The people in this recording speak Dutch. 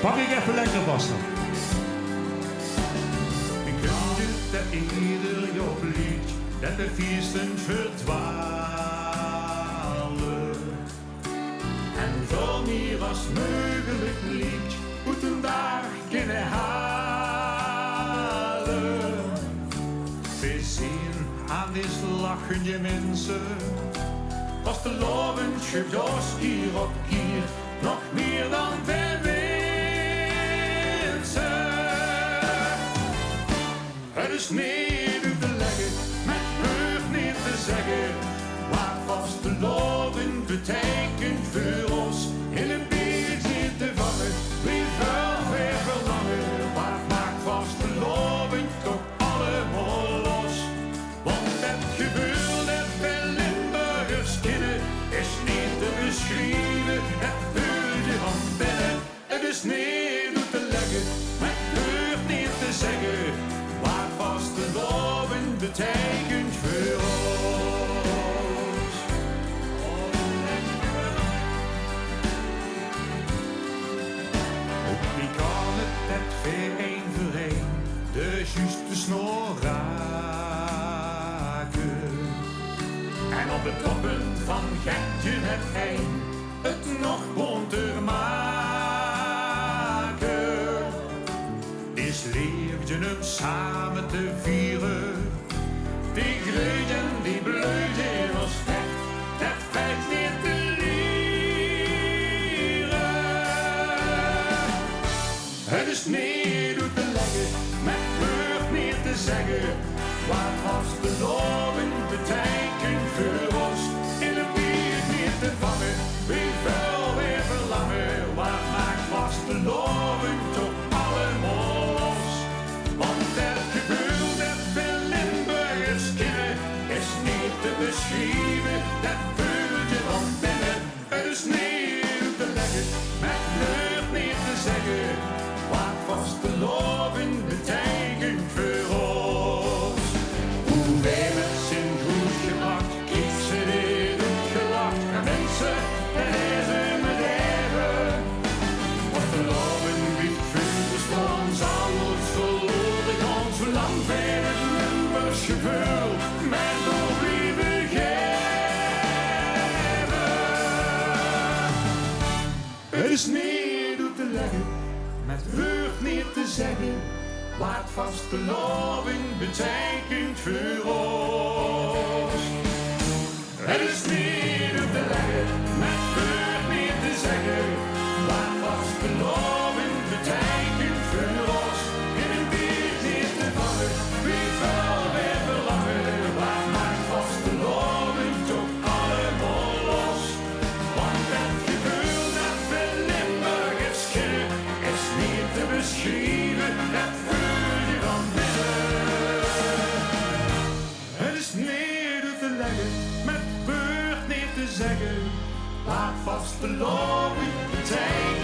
Pak ik even lekker vast dan. Ik kunt je dat ieder jaar lied, dat de feesten verdwalen. En voor mij was mogelijk niet, goed een dag kunnen halen. We zien aan deze lachende mensen, was de lovendje dos keer op keer, nog meer dan verwensen. Het is niet uit te leggen, met brug niet te zeggen, wat vast de loven betekent voor ons. In een beetje te vangen, wie veel weer verlangen, wat maakt vast de loven toch allemaal los. Want het gevoel dat wij Limburgers kennen, is niet te beschrijven, het voel je van binnen. Het is niet uit te leggen, met brug niet te zeggen, wat vast de loven betekent voor ons. Wie kan het net weer één voor één de juiste snor raken? En op het toppunt van gekje het heen het nog bonter maken. Is liefde hem samen te vieren, die groeit en die bloeit in ons echt, dat valt niet te leren. Het is niet uit te leggen, met woord niet te zeggen, wat vast de loven betekent voor ons. In een bier niet te vangen, wie veel weer verlangen, wat maakt vast de loven toch allemaal los. Want het gevoel dat we Limburgers kennen, is niet te beschrijven, dat voel je van binnen. Het is niet uit te leggen, met woord niet te zeggen, wat vast de loven betekent voor ons. Hoe wij met z'n goed gemaakt, kiet ze dit goed gelacht. En mensen, dat is hun leven. Wat de loven biedt voor bestaan, zal ons verloren gaan. Zolang wij het Limburgs gevoel met nog blijven geven. Het is niet uit te leggen, met woord niet te zeggen, wat vast de loving betekent voor ons. Het is niet uit te leggen, met woord niet te zeggen, wat vast de loving betekent voor ons. In een bier niet te vangen, wie veel weer verlangen, wat maakt vast de loving toch allemaal los. Want het gevoel dat we Limburgers kennen, is niet te beschrijven, dat voel je van binnen. Het is niet uit te leggen, met woord niet te zeggen, laat vast de loving betekent.